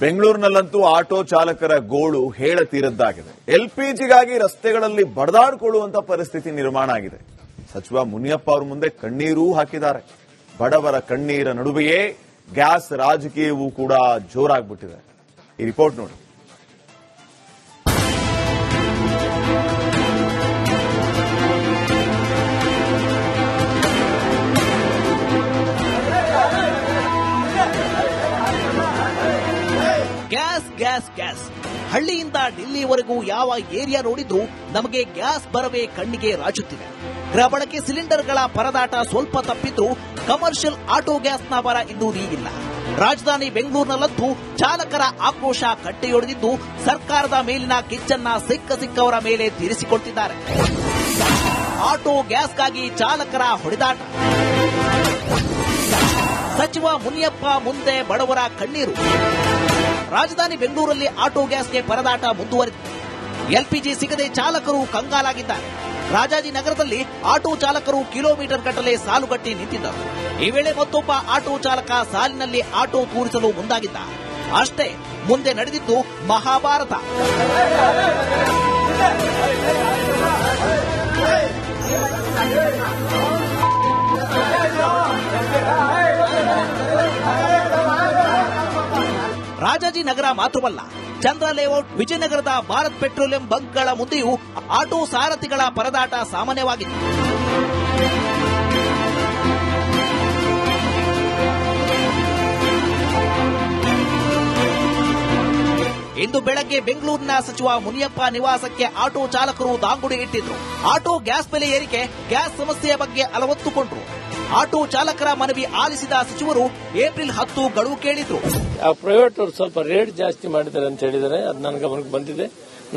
ಬೆಂಗಳೂರಿನಲ್ಲಂತೂ auto ಚಾಲಕರ ಗೋಳು ಹೇಳತೀರದ್ದಾಗಿದೆ. ಎಲ್ಪಿಜಿಗಾಗಿ ರಸ್ತೆಗಳಲ್ಲಿ ಬಡದಾಡಿಕೊಳ್ಳುವಂತ ಪರಿಸ್ಥಿತಿ ನಿರ್ಮಾಣ ಆಗಿದೆ. ಸಚಿವ ಮುನಿಯಪ್ಪ ಅವರ ಮುಂದೆ ಕಣ್ಣೀರೂ ಹಾಕಿದ್ದಾರೆ. ಬಡವರ ಕಣ್ಣೀರ ನಡುವೆಯೇ ಗ್ಯಾಸ್ ರಾಜಕೀಯವೂ ಕೂಡ ಜೋರಾಗ್ಬಿಟ್ಟಿದೆ. ಈ ರಿಪೋರ್ಟ್ ನೋಡಿ. ಗ್ಯಾಸ್ ಗ್ಯಾಸ್ ಗ್ಯಾಸ್ ಹಳ್ಳಿಯಿಂದ ఢిಲ್ಲಿವರೆಗೂ ಯಾವ ಏರಿಯಾ ನೋಡಿದ್ರೂ ನಮಗೆ ಗ್ಯಾಸ್ ಬರವೇ ಕಣ್ಣಿಗೆ ರಾಜುತ್ತಿದೆ. ಗೃಹ ಬಳಕೆ ಸಿಲಿಂಡರ್ಗಳ ಪರದಾಟ ಸ್ವಲ್ಪ ತಪ್ಪಿದ್ರೂ ಕಮರ್ಷಿಯಲ್ ಆಟೋ ಗ್ಯಾಸ್ನ ಬರ ಇನ್ನೂ ನೀಗಿಲ್ಲ. ರಾಜಧಾನಿ ಬೆಂಗಳೂರಿನಲ್ಲಂತೂ ಚಾಲಕರ ಆಕ್ರೋಶ ಕಟ್ಟೆಯೊಡೆದಿದ್ದು ಸರ್ಕಾರದ ಮೇಲಿನ ಕಿಚ್ಚನ್ನ ಸಿಕ್ಕವರ ಮೇಲೆ ತೀರಿಸಿಕೊಳ್ತಿದ್ದಾರೆ. ಆಟೋ ಗ್ಯಾಸ್ಗಾಗಿ ಚಾಲಕರ ಹೊಡೆದಾಟ. ಸಚಿವ ಮುನಿಯಪ್ಪ ಮುಂದೆ ಬಡವರ ಕಣ್ಣೀರು. ರಾಜಧಾನಿ ಬೆಂಗಳೂರಲ್ಲಿ ಆಟೋ ಗ್ಯಾಸ್ಗೆ ಪರದಾಟ ಮುಂದುವರಿದಿದೆ. ಎಲ್ಪಿಜಿ ಸಿಗದೆ ಚಾಲಕರು ಕಂಗಾಲಾಗಿದ್ದಾರೆ. ರಾಜಾಜಿನಗರದಲ್ಲಿ ಆಟೋ ಚಾಲಕರು ಕಿಲೋಮೀಟರ್ ಗಟ್ಟಲೆ ಸಾಲುಗಟ್ಟಿ ನಿಂತಿದ್ದರು. ಈ ವೇಳೆ ಮತ್ತೊಬ್ಬ ಆಟೋ ಚಾಲಕ ಸಾಲಿನಲ್ಲಿ ಆಟೋ ತೂರಿಸಲು ಮುಂದಾಗಿದ್ದ. ಅಷ್ಟೇ, ಮುಂದೆ ನಡೆದಿದ್ದು ಮಹಾಭಾರತ. ರಾಜಾಜಿನಗರ ಮಾತ್ರವಲ್ಲ, ಚಂದ್ರ ಲೇಔಟ್, ವಿಜಯನಗರದ ಭಾರತ್ ಪೆಟ್ರೋಲಿಯಂ ಬಂಕ್ಗಳ ಮುಂದೆಯೂ ಆಟೋ ಸಾರಥಿಗಳ ಪರದಾಟ ಸಾಮಾನ್ಯವಾಗಿತ್ತು. ಇಂದು ಬೆಳಗ್ಗೆ ಬೆಂಗಳೂರಿನ ಸಚಿವ ಮುನಿಯಪ್ಪ ನಿವಾಸಕ್ಕೆ ಆಟೋ ಚಾಲಕರು ದಾಂಗುಡಿ ಇಟ್ಟಿದ್ರು. ಆಟೋ ಗ್ಯಾಸ್ ಬೆಲೆ ಏರಿಕೆ, ಗ್ಯಾಸ್ ಸಮಸ್ಯೆಯ ಬಗ್ಗೆ ಅಲವತ್ತುಕೊಂಡ್ರು. ಆಟೋ ಚಾಲಕರ ಮನವಿ ಆಲಿಸಿದ ಸಚಿವರು ಏಪ್ರಿಲ್ 10 ಗಡುವು ಕೇಳಿದ್ರು. ಪ್ರೈವೇಟ್ ಅವರು ಸ್ವಲ್ಪ ರೇಟ್ ಜಾಸ್ತಿ ಮಾಡಿದ್ದಾರೆ ಅಂತ ಹೇಳಿದರೆ ಅದು ನನ್ನ ಗಮನಕ್ಕೆ ಬಂದಿದೆ.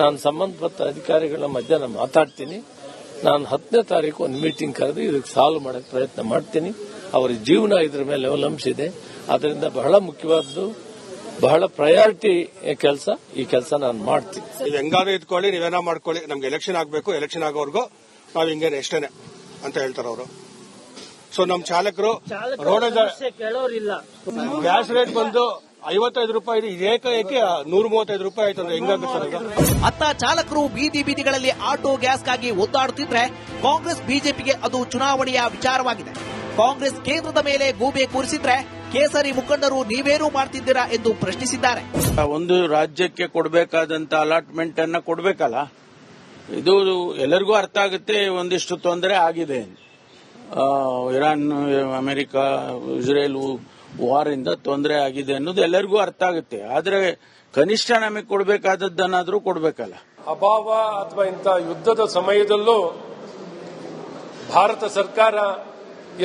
ನಾನು ಸಂಬಂಧಪಟ್ಟ ಅಧಿಕಾರಿಗಳ ಮಧ್ಯಾಹ್ನ ಮಾತಾಡ್ತೀನಿ. ನಾನು 10ನೇ ತಾರೀಕು ಒಂದು ಮೀಟಿಂಗ್ ಕರೆದು ಇದಕ್ಕೆ ಸಾಲ್ವ್ ಮಾಡಕ್ಕೆ ಪ್ರಯತ್ನ ಮಾಡ್ತೀನಿ. ಅವರ ಜೀವನ ಇದ್ರ ಮೇಲೆ ಅವಲಂಬಿಸಿದೆ. ಅದರಿಂದ ಬಹಳ ಮುಖ್ಯವಾದ್ದು, ಬಹಳ ಪ್ರಯಾರಿಟಿ ಕೆಲಸ. ಈ ಕೆಲಸ ನಾನು ಮಾಡ್ತೀನಿ. ನೀವು ಹೆಂಗಾದ್ರೂ ಇದ್ಕೊಳ್ಳಿ, ನೀವೇನೋ ಮಾಡ್ಕೊಳ್ಳಿ, ನಮ್ಗೆ ಎಲೆಕ್ಷನ್ ಆಗಬೇಕು, ಎಲೆಕ್ಷನ್ ಆಗೋವರೆಗೂ ನಾವು ಹಿಂಗೇನೆ ಎಷ್ಟೇನೆ ಅಂತ ಹೇಳ್ತಾರೆ ಅವರು. ಸೊ ನಮ್ಮ ಚಾಲಕರು ರೋಡ್ ಗ್ಯಾಸ್ ರೇಟ್ ಬಂದು 55 ರೂಪಾಯಿ ಏಕಾಏಕಿ 135 ರೂಪಾಯಿ ಆಯ್ತು ಅಂದ್ರೆ ಹೆಂಗಾಗುತ್ತೆ? ಅತ್ತ ಚಾಲಕರು ಬೀದಿಗಳಲ್ಲಿ ಆಟೋ ಗ್ಯಾಸ್ಗಾಗಿ ಒದ್ದಾಡುತ್ತಿದ್ರೆ ಕಾಂಗ್ರೆಸ್ ಬಿಜೆಪಿಗೆ ಅದು ಚುನಾವಣೆಯ ವಿಚಾರವಾಗಿದೆ. ಕಾಂಗ್ರೆಸ್ ಕೇಂದ್ರದ ಮೇಲೆ ಗೂಬೆ ಕೂರಿಸಿದ್ರೆ ಕೇಸರಿ ಮುಖಂಡರು ನೀವೇನು ಮಾಡ್ತಿದ್ದೀರಾ ಎಂದು ಪ್ರಶ್ನಿಸಿದ್ದಾರೆ. ಒಂದು ರಾಜ್ಯಕ್ಕೆ ಕೊಡಬೇಕಾದಂತ ಅಲಾಟ್ಮೆಂಟ್ ಅನ್ನ ಕೊಡಬೇಕಲ್ಲ, ಇದು ಎಲ್ಲರಿಗೂ ಅರ್ಥ ಆಗುತ್ತೆ. ಒಂದಿಷ್ಟು ತೊಂದರೆ ಆಗಿದೆ. ಇರಾನ್, ಅಮೆರಿಕ, ಇಸ್ರೇಲ್ ವಾರ್ ಇಂದ ತೊಂದರೆ ಆಗಿದೆ ಅನ್ನೋದು ಎಲ್ಲರಿಗೂ ಅರ್ಥ ಆಗುತ್ತೆ. ಆದ್ರೆ ಕನಿಷ್ಠ ನಮಗೆ ಕೊಡಬೇಕಾದದ್ದನ್ನಾದ್ರೂ ಕೊಡಬೇಕಲ್ಲ. ಅಭಾವ ಅಥವಾ ಇಂಥ ಯುದ್ಧದ ಸಮಯದಲ್ಲೂ ಭಾರತ ಸರ್ಕಾರ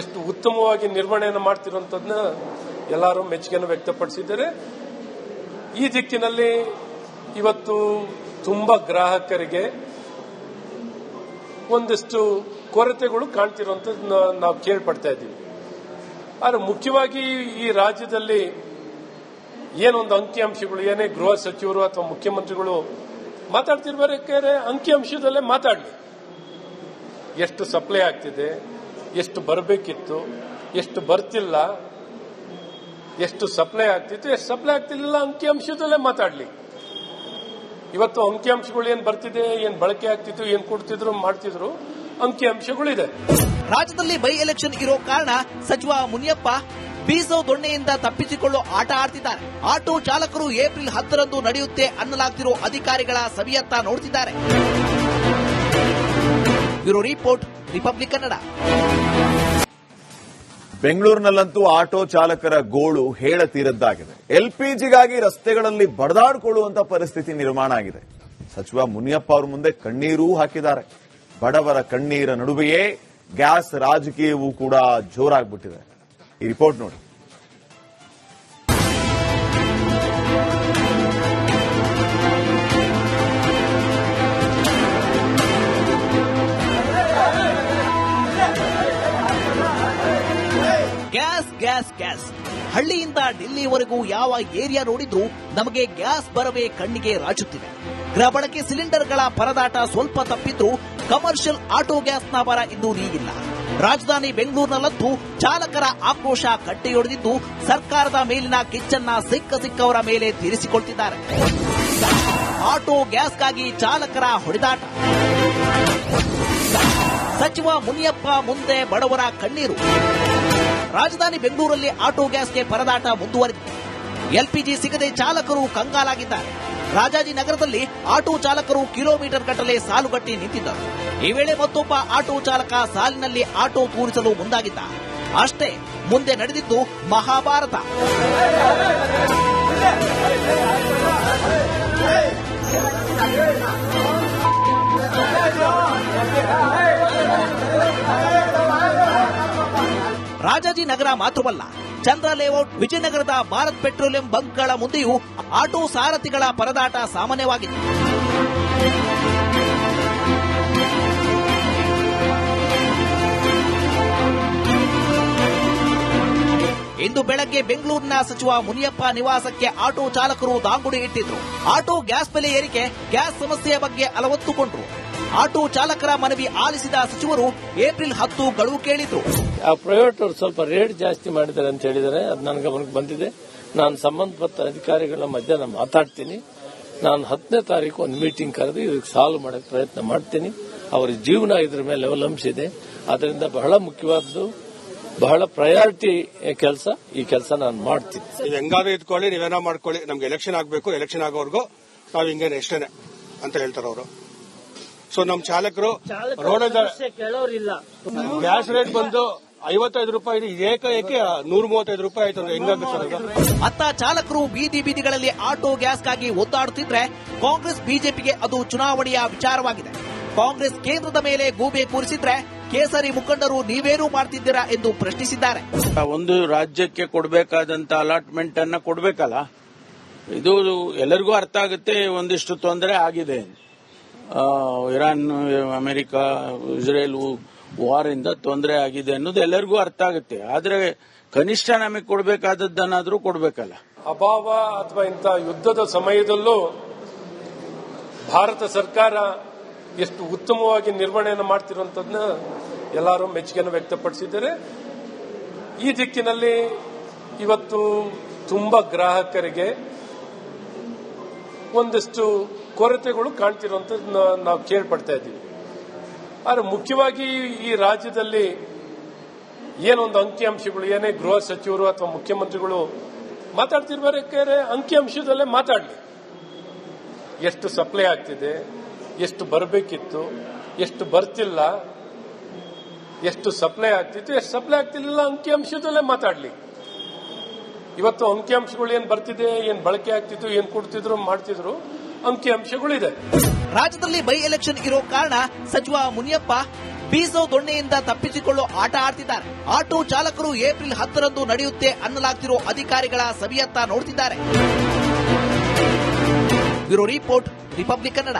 ಎಷ್ಟು ಉತ್ತಮವಾಗಿ ನಿರ್ವಹಣೆಯನ್ನು ಮಾಡ್ತಿರುವಂತದನ್ನ ಎಲ್ಲರೂ ಮೆಚ್ಚುಗೆಯನ್ನು ವ್ಯಕ್ತಪಡಿಸಿದ್ದಾರೆ. ಈ ದಿಕ್ಕಿನಲ್ಲಿ ಇವತ್ತು ತುಂಬಾ ಗ್ರಾಹಕರಿಗೆ ಒಂದಿಷ್ಟು ಕೊರತೆಗಳು ಕಾಣ್ತಿರುವಂತದ್ದು ನಾವು ಕೇಳ್ಪಡ್ತಾ ಇದ್ದೀವಿ. ಆದರೆ ಮುಖ್ಯವಾಗಿ ಈ ರಾಜ್ಯದಲ್ಲಿ ಏನೊಂದು ಅಂಕಿಅಂಶಗಳು, ಏನೇ ಗೃಹ ಸಚಿವರು ಅಥವಾ ಮುಖ್ಯಮಂತ್ರಿಗಳು ಮಾತಾಡ್ತಿರ್ಬೇಕಾದ್ರೆ ಅಂಕಿಅಂಶದಲ್ಲೇ ಮಾತಾಡಲಿ. ಎಷ್ಟು ಸಪ್ಲೈ ಆಗ್ತಿದೆ, ಎಷ್ಟು ಬರಬೇಕಿತ್ತು, ಎಷ್ಟು ಬರ್ತಿಲ್ಲ, ಎಷ್ಟು ಸಪ್ಲೈ ಆಗ್ತಿತ್ತು, ಎಷ್ಟು ಸಪ್ಲೈ ಆಗ್ತಿರ್ಲಿಲ್ಲ, ಅಂಕಿಅಂಶದಲ್ಲೇ ಮಾತಾಡಲಿ. ಇವತ್ತು ಅಂಕಿಅಂಶಗಳು ಏನ್ ಬರ್ತಿದೆ, ಏನ್ ಬಳಕೆ ಆಗ್ತಿತ್ತು, ಏನ್ ಕೊಡ್ತಿದ್ರು, ಮಾಡ್ತಿದ್ರು, ಅಂಕಿಅಂಶಗಳಿದೆ. ರಾಜ್ಯದಲ್ಲಿ ಬೈ ಎಲೆಕ್ಷನ್ ಇರೋ ಕಾರಣ ಸಚಿವ ಮುನಿಯಪ್ಪ ಬೀಸೋ ದೊಣ್ಣೆಯಿಂದ ತಪ್ಪಿಸಿಕೊಳ್ಳೋ ಆಟ ಆಡ್ತಿದ್ದಾರೆ. ಆಟೋ ಚಾಲಕರು ಏಪ್ರಿಲ್ 10ರಂದು ನಡೆಯುತ್ತೆ ಅನ್ನಲಾಗ್ತಿರೋ ಅಧಿಕಾರಿಗಳ ಸವಿಯತ್ತ ನೋಡ್ತಿದ್ದಾರೆ. Bureau report, republic Kannada. ಬೆಂಗಳೂರಿನಲ್ಲಂತೂ ಆಟೋ ಚಾಲಕರ ಗೋಳು ಹೇಳತೀರದ್ದಾಗಿದೆ. ಎಲ್ಪಿಜಿಗಾಗಿ ರಸ್ತೆಗಳಲ್ಲಿ ಬಡದಾಡಿಕೊಳ್ಳುವಂತ ಪರಿಸ್ಥಿತಿ ನಿರ್ಮಾಣ ಆಗಿದೆ. ಸಚಿವ ಮುನಿಯಪ್ಪ ಅವರ ಮುಂದೆ ಕಣ್ಣೀರೂ ಹಾಕಿದ್ದಾರೆ. ಬಡವರ ಕಣ್ಣೀರ ನಡುವೆಯೇ ಗ್ಯಾಸ್ ರಾಜಕೀಯವೂ ಕೂಡ ಜೋರಾಗ್ಬಿಟ್ಟಿದೆ. ಈ ರಿಪೋರ್ಟ್ ನೋಡಿ. ಗ್ಯಾಸ್ ಗ್ಯಾಸ್ ಗ್ಯಾಸ್ ಹಳ್ಳಿಯಿಂದ ఢిಲ್ಲಿವರೆಗೂ ಯಾವ ಏರಿಯಾ ನೋಡಿದ್ರೂ ನಮಗೆ ಗ್ಯಾಸ್ ಬರವೇ ಕಣ್ಣಿಗೆ ರಾಜುತ್ತಿದೆ. ಗೃಹ ಬಳಕೆ ಸಿಲಿಂಡರ್ಗಳ ಪರದಾಟ ಸ್ವಲ್ಪ ತಪ್ಪಿದ್ರೂ ಕಮರ್ಷಿಯಲ್ ಆಟೋ ಗ್ಯಾಸ್ನ ಬರ ಇನ್ನೂ ನೀಗಿಲ್ಲ. ರಾಜಧಾನಿ ಬೆಂಗಳೂರಿನಲ್ಲಂತೂ ಚಾಲಕರ ಆಕ್ರೋಶ ಕಟ್ಟೆಯೊಡೆದಿದ್ದು ಸರ್ಕಾರದ ಮೇಲಿನ ಕಿಚ್ಚನ್ನ ಸಿಕ್ಕವರ ಮೇಲೆ ತೀರಿಸಿಕೊಳ್ತಿದ್ದಾರೆ. ಆಟೋ ಗ್ಯಾಸ್ಗಾಗಿ ಚಾಲಕರ ಹೊಡೆದಾಟ. ಸಚಿವ ಮುನಿಯಪ್ಪ ಮುಂದೆ ಬಡವರ ಕಣ್ಣೀರು. ರಾಜಧಾನಿ ಬೆಂಗಳೂರಲ್ಲಿ ಆಟೋ ಗ್ಯಾಸ್ಗೆ ಪರದಾಟ ಮುಂದುವರೆದಿದೆ. ಎಲ್ಪಿಜಿ ಸಿಗದೆ ಚಾಲಕರು ಕಂಗಾಲಾಗಿದ್ದಾರೆ. ರಾಜಾಜಿನಗರದಲ್ಲಿ ಆಟೋ ಚಾಲಕರು ಕಿಲೋಮೀಟರ್ ಗಟ್ಟಲೆ ಸಾಲುಗಟ್ಟಿ ನಿಂತಿದ್ದರು. ಈ ವೇಳೆ ಮತ್ತೊಬ್ಬ ಆಟೋ ಚಾಲಕ ಸಾಲಿನಲ್ಲಿ ಆಟೋ ತೂರಿಸಲು ಮುಂದಾಗಿದ್ದ. ಅಷ್ಟೇ, ಮುಂದೆ ನಡೆದಿದ್ದು ಮಹಾಭಾರತ. ರಾಜಾಜಿನಗರ ಮಾತ್ರವಲ್ಲ, ಚಂದ್ರ ಲೇಔಟ್, ವಿಜಯನಗರದ ಭಾರತ್ ಪೆಟ್ರೋಲಿಯಂ ಬಂಕ್ಗಳ ಮುಂದೆಯೂ ಆಟೋ ಸಾರಥಿಗಳ ಪರದಾಟ ಸಾಮಾನ್ಯವಾಗಿತ್ತು. ಇಂದು ಬೆಳಗ್ಗೆ ಬೆಂಗಳೂರಿನ ಸಚಿವ ಮುನಿಯಪ್ಪ ನಿವಾಸಕ್ಕೆ ಆಟೋ ಚಾಲಕರು ದಾಂಗುಡಿ ಇಟ್ಟಿದ್ರು. ಆಟೋ ಗ್ಯಾಸ್ ಬೆಲೆ ಏರಿಕೆ, ಗ್ಯಾಸ್ ಸಮಸ್ಯೆಯ ಬಗ್ಗೆ ಅಲವತ್ತುಕೊಂಡ್ರು. ಆಟೋ ಚಾಲಕರ ಮನವಿ ಆಲಿಸಿದ ಸಚಿವರು ಏಪ್ರಿಲ್ 10 ಗಡುವು ಕೇಳಿದ್ರು. ಆ ಪ್ರೈವೇಟ್ ಅವರು ಸ್ವಲ್ಪ ರೇಟ್ ಜಾಸ್ತಿ ಮಾಡಿದ್ದಾರೆ ಅಂತ ಹೇಳಿದರೆ ಅದು ನನ್ನ ಗಮನಕ್ಕೆ ಬಂದಿದೆ. ನಾನು ಸಂಬಂಧಪಟ್ಟ ಅಧಿಕಾರಿಗಳ ಮಧ್ಯೆ ನಾನು ಮಾತಾಡ್ತೀನಿ. ನಾನು 10ನೇ ತಾರೀಕು ಒಂದು ಮೀಟಿಂಗ್ ಕರೆದು ಇದಕ್ಕೆ ಸಾಲ್ವ್ ಮಾಡಕ್ಕೆ ಪ್ರಯತ್ನ ಮಾಡ್ತೀನಿ. ಅವರ ಜೀವನ ಇದ್ರ ಮೇಲೆ ಅವಲಂಬಿಸಿದೆ. ಅದರಿಂದ ಬಹಳ ಮುಖ್ಯವಾದ್ದು, ಬಹಳ ಪ್ರಯಾರಿಟಿ ಕೆಲಸ. ಈ ಕೆಲಸ ನಾನು ಮಾಡ್ತೀನಿ. ನೀವು ಹೆಂಗಾದ್ರೂ ಇದ್ಕೊಳ್ಳಿ, ನೀವೇನೋ ಮಾಡ್ಕೊಳ್ಳಿ, ನಮ್ಗೆ ಎಲೆಕ್ಷನ್ ಆಗಬೇಕು, ಎಲೆಕ್ಷನ್ ಆಗೋವರೆಗೂ ನಾವು ಹಿಂಗೇನೆ ಎಷ್ಟೇನೆ ಅಂತ ಹೇಳ್ತಾರೆ ಅವರು. ಸೊ ನಮ್ಮ ಚಾಲಕರು ರೋಡ್ ಕೇಳೋರಿಲ್ಲ. ಗ್ಯಾಸ್ ರೇಟ್ ಬಂದು 55 ರೂಪಾಯಿ, ಏಕೆ 135 ರೂಪಾಯಿ ಆಯ್ತು ಅಂದ್ರೆ ಹೆಂಗಾಗುತ್ತೆ? ಅತ್ತ ಚಾಲಕರು ಬೀದಿ ಬೀದಿಗಳಲ್ಲಿ ಆಟೋ ಗ್ಯಾಸ್ಗಾಗಿ ಒದ್ದಾಡುತ್ತಿದ್ರೆ ಕಾಂಗ್ರೆಸ್ ಬಿಜೆಪಿಗೆ ಅದು ಚುನಾವಣೆಯ ವಿಚಾರವಾಗಿದೆ. ಕಾಂಗ್ರೆಸ್ ಕೇಂದ್ರದ ಮೇಲೆ ಗೂಬೆ ಕೂರಿಸಿದ್ರೆ ಕೇಸರಿ ಮುಖಂಡರು ನೀವೇನು ಮಾಡ್ತಿದ್ದೀರಾ ಎಂದು ಪ್ರಶ್ನಿಸಿದ್ದಾರೆ. ಒಂದು ರಾಜ್ಯಕ್ಕೆ ಕೊಡಬೇಕಾದಂತ ಅಲಾಟ್ಮೆಂಟ್ ಅನ್ನ ಕೊಡಬೇಕಲ್ಲ, ಇದು ಎಲ್ಲರಿಗೂ ಅರ್ಥ ಆಗುತ್ತೆ. ಒಂದಿಷ್ಟು ತೊಂದರೆ ಆಗಿದೆ. ಇರಾನ್, ಅಮೆರಿಕ, ಇಸ್ರೇಲ್ ವಾರ್ ಇಂದ ತೊಂದರೆ ಆಗಿದೆ ಅನ್ನೋದು ಎಲ್ಲರಿಗೂ ಅರ್ಥ ಆಗುತ್ತೆ. ಆದ್ರೆ ಕನಿಷ್ಠ ನಮಗೆ ಕೊಡಬೇಕಾದದ್ದನ್ನಾದ್ರೂ ಕೊಡಬೇಕಲ್ಲ. ಅಭಾವ ಅಥವಾ ಇಂಥ ಯುದ್ಧದ ಸಮಯದಲ್ಲೂ ಭಾರತ ಸರ್ಕಾರ ಎಷ್ಟು ಉತ್ತಮವಾಗಿ ನಿರ್ವಹಣೆಯನ್ನು ಮಾಡ್ತಿರುವಂತದನ್ನ ಎಲ್ಲರೂ ಮೆಚ್ಚುಗೆಯನ್ನು ವ್ಯಕ್ತಪಡಿಸಿದ್ದಾರೆ. ಈ ದಿಕ್ಕಿನಲ್ಲಿ ಇವತ್ತು ತುಂಬಾ ಗ್ರಾಹಕರಿಗೆ ಒಂದಷ್ಟು ಕೊರತೆಗಳು ಕಾಣ್ತಿರುವಂತದ್ದು ನಾವು ಕೇಳ್ಪಡ್ತಾ ಇದ್ದೀವಿ. ಆದರೆ ಮುಖ್ಯವಾಗಿ ಈ ರಾಜ್ಯದಲ್ಲಿ ಏನೊಂದು ಅಂಕಿಅಂಶಗಳು, ಏನೇ ಗೃಹ ಸಚಿವರು ಅಥವಾ ಮುಖ್ಯಮಂತ್ರಿಗಳು ಮಾತಾಡ್ತಿರ್ಬೇಕಾದ್ರೆ ಅಂಕಿಅಂಶದಲ್ಲೇ ಮಾತಾಡಲಿ. ಎಷ್ಟು ಸಪ್ಲೈ ಆಗ್ತಿದೆ, ಎಷ್ಟು ಬರಬೇಕಿತ್ತು, ಎಷ್ಟು ಬರ್ತಿಲ್ಲ, ಎಷ್ಟು ಸಪ್ಲೈ ಆಗ್ತಿತ್ತು, ಎಷ್ಟು ಸಪ್ಲೈ ಆಗ್ತಿರ್ಲಿಲ್ಲ, ಅಂಕಿಅಂಶದಲ್ಲೇ ಮಾತಾಡಲಿ. ಇವತ್ತು ಅಂಕಿಅಂಶಗಳು ಏನ್ ಬರ್ತಿದೆ, ಏನ್ ಬಳಕೆ ಆಗ್ತಿತ್ತು, ಏನ್ ಕೊಡ್ತಿದ್ರು, ಮಾಡ್ತಿದ್ರು, ಅಂಕಿಅಂಶಗಳಿದೆ. ರಾಜ್ಯದಲ್ಲಿ ಬೈ ಎಲೆಕ್ಷನ್ ಇರೋ ಕಾರಣ ಸಚಿವ ಮುನಿಯಪ್ಪ ಬೀಸೋ ದೊಣ್ಣೆಯಿಂದ ತಪ್ಪಿಸಿಕೊಳ್ಳೋ ಆಟ ಆಡ್ತಿದ್ದಾರೆ. ಆಟೋ ಚಾಲಕರು ಏಪ್ರಿಲ್ 10ರಂದು ನಡೆಯುತ್ತೆ ಅನ್ನಲಾಗ್ತಿರೋ ಅಧಿಕಾರಿಗಳ ಸಭೆಯತ್ತ ನೋಡ್ತಿದ್ದಾರೆ. Bureau report, republic Kannada.